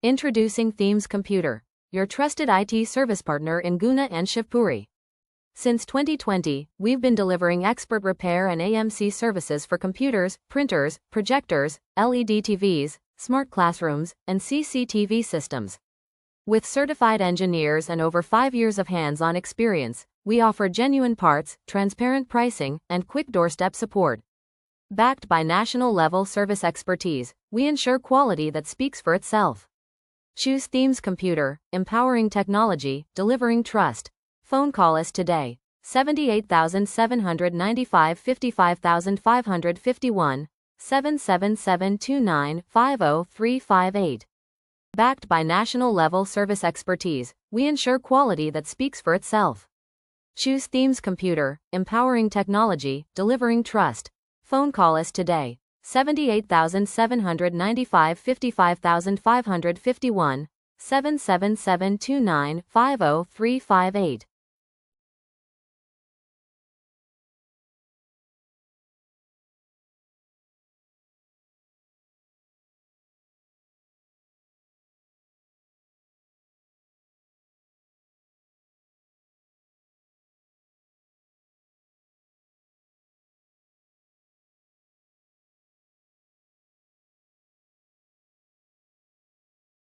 Introducing Themes Computer, your trusted IT service partner in Guna and Shivpuri. Since 2020, we've been delivering expert repair and AMC services for computers, printers, projectors, LED TVs, smart classrooms, and CCTV systems. With certified engineers and over 5 years of hands-on experience, we offer genuine parts, transparent pricing, and quick doorstep support. Backed by national-level service expertise, we ensure quality that speaks for itself. Choose Themes Computer, empowering technology, delivering trust. Phone call us today. 78,795 55551, 77729-50358. Backed by national-level service expertise, we ensure quality that speaks for itself. Choose Themes Computer, empowering technology, delivering trust. Phone call us today. 78,795 55551, 77729-50358.